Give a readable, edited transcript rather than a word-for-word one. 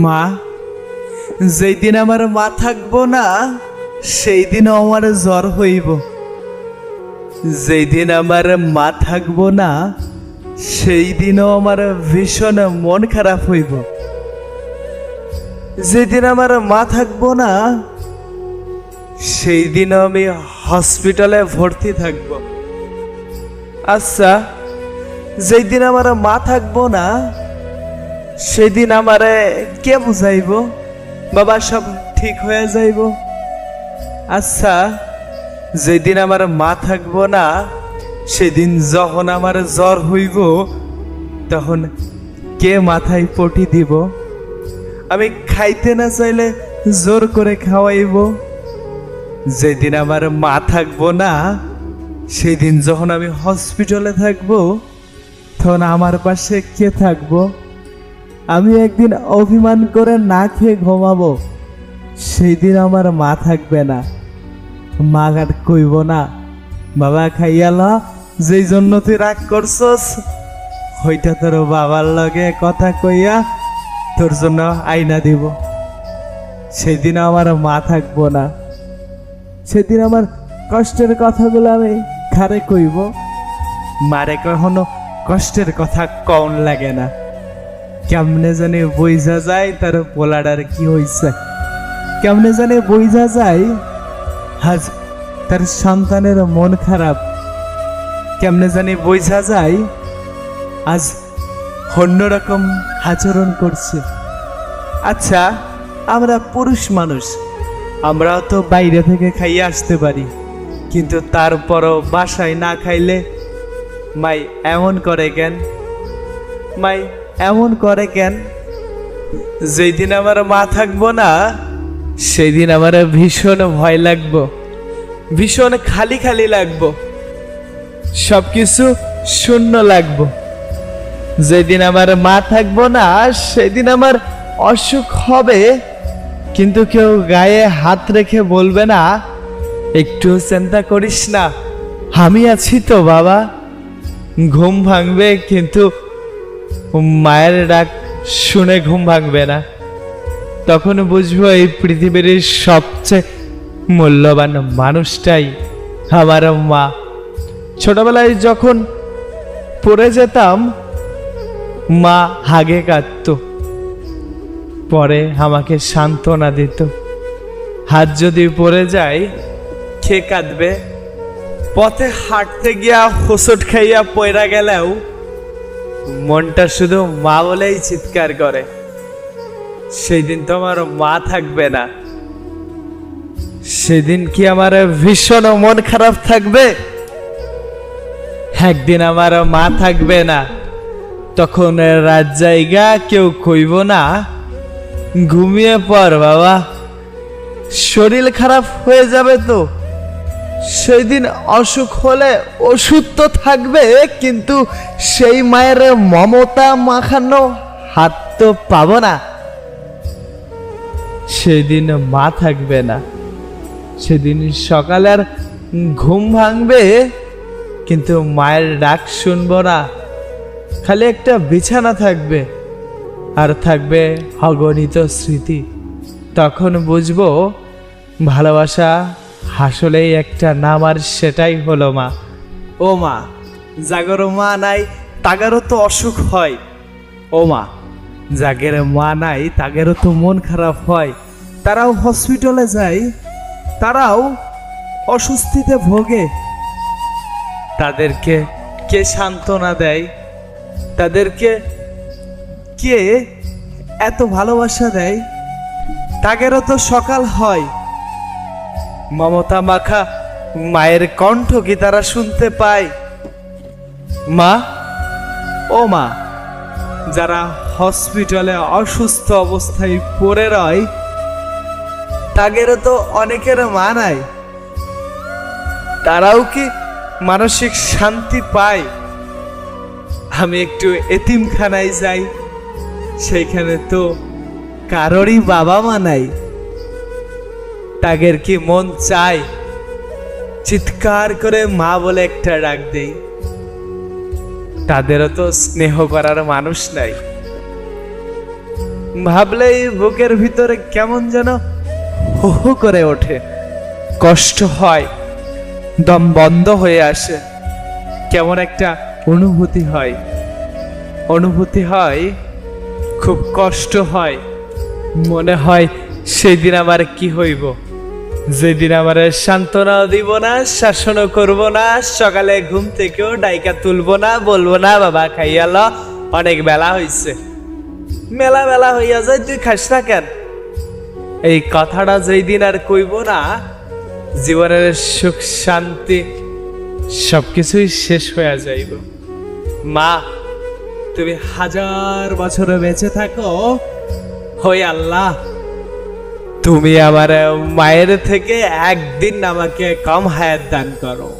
মা, যেই দিন আমার মা থাকবো না সেই দিনও আমার জ্বর হইব। যেই দিন আমার মা থাকবো না সেই দিনও আমার ভীষণ মন খারাপ হইব। যেদিন আমার মা থাকবো না সেই দিনও আমি হসপিটালে ভর্তি থাকব। আচ্ছা, যেই দিন আমার মা থাকবো না সেই দিন আমারে কে বুঝাইব বাবা সব ঠিক হয়ে যাইব? আচ্ছা, যেদিন আমার মা থাকবো না সেদিন যখন আমার জ্বর হইব তখন কে মাথায় পটি দিব? আমি খাইতে না চাইলে জোর করে খাওয়াইব। যেদিন আমার মা থাকবো না সেদিন যখন আমি হসপিটালে থাকবো তখন আমার পাশে কে থাকবো? আমি একদিন অভিমান করে না খেয়ে ঘুমাবো, সেই দিন আমার মা থাকবে না। মা আর কইব না বাবা খাইয়ালা যেই জন্য তুই রাগ করছস হইটা তোর বাবার লগে কথা কইয়া তোর জন্য আইনা দিব। সেদিন আমার মা থাকবো না, সেদিন আমার কষ্টের কথাগুলো আমি খারে কইব। মারে কখনো কষ্টের কথা কম লাগে না, কেমনে জানে বইজা যায় তার পোলাডার কি হইছে, কেমনে জানে বইজা যায় আজ তার সন্তানের মন খারাপ, কেমনে জানি বোঝা যায় আজ অন্যরকম আচরণ করছে। আচ্ছা, আমরা পুরুষ মানুষ, আমরাও তো বাইরে থেকে খাইয়ে আসতে পারি, কিন্তু তারপরও বাসায় না খাইলে মাই এমন করে কেন? মাই এমন করে কেন? যেই দিন আমার মা থাকবো না সেই দিন আমার ভীষণ ভয় লাগবো, ভীষণ খালি খালি লাগবো, সবকিছু শূন্য লাগবো। যেদিন আমার মা থাকবো না সেদিন আমার অসুখ হবে, কিন্তু কেউ গায়ে হাত রেখে বলবে না একটু চিন্তা করিস না আমি আছি তো বাবা। ঘুম ভাঙবে কিন্তু মায়ের ডাক শুনে ঘুম ভাঙবে না। তখন বুঝবো এই পৃথিবীর সবচেয়ে মূল্যবান মানুষটাই আমার মা। ছোটবেলায় যখন পড়ে যেতাম মা হাগে কাঁদত, পরে আমাকে সান্ত্বনা দিত। হাত যদি পড়ে যায় কে কাঁদবে? পথে হাঁটতে গিয়া হোঁচট খাইয়া পয়রা গেলেও মনটা শুধু মা বলেই চিৎকার করে। সেই দিন তো আমার মা থাকবে না, সেদিন কি আমার ভীষণ মন খারাপ থাকবে? একদিন আমার মা থাকবে না, তখন রাত জায়গা কেউ কইব না ঘুমিয়ে পড় বাবা, শরীর খারাপ হয়ে যাবে তো। সেই দিন অসুখ হলে ওষুধ তো থাকবে, কিন্তু সেই মায়ের মমতা মাখানো হাত তো পাবো না। সেদিন মা থাকবে না, সেদিন সকালে আর ঘুম ভাঙবে কিন্তু মায়ের ডাক শুনবো না। খালি একটা বিছানা থাকবে আর থাকবে অগণিত স্মৃতি। তখন বুঝবো ভালোবাসা আসলেই একটা নাম, আর সেটাই হলো মা। ও মা, যাগরও মা নাই তাগেরও তো অসুখ হয়। ও মা, যাগের মা নাই তাগেরও তো মন খারাপ হয়, তারাও হসপিটালে যায়, তারাও অস্বস্তিতে ভোগে। তাদেরকে কে সান্ত্বনা দেয়? তাদেরকে কে এত ভালোবাসা দেয়? তাদেরও তো সকাল হয়, মমতা মাখা মায়ের কণ্ঠ কি তারা শুনতে পায়? মা, ও মা, যারা হসপিটালে অসুস্থ অবস্থায় পড়ে রয় তাদেরও তো অনেকের মা নাই, তারাও কি মানসিক শান্তি পায়? আমি একটু এতিমখানায় যাই, সেইখানে তো কারোরই বাবা মা নাই, তাদের কি মন চায় চিৎকার করে মা বলে একটা ডাক দেই? তাদেরও তো স্নেহ করার মানুষ নাই। ভাবলেই বুকের ভিতরে কেমন যেন হু হু করে ওঠে, কষ্ট হয়, দম বন্ধ হয়ে আসে, কেমন একটা অনুভূতি হয়, খুব কষ্ট হয়। মনে হয় সেই দিন আমার কি হইব, যেদিন আমার সান্ত্বনাও দিব না, শাসনও করব না, সকালে ঘুম থেকেও ডাইকা তুলবো না, বলবো না বাবা খাইয়াল, অনেক বেলা হইছে, মেলা বেলা হইয়া যায়, তুই খাস না কেন। এই কথাটা যেই দিন আর কইব না, জীবনের সুখ শান্তি সবকিছুই শেষ হয়ে যাইব। মা, তুমি 1000 বছরে বেঁচে থাকো, হই আল্লাহ তুমি আমার মায়ের থেকে একদিন আমাকে কম হায়াত দান করো।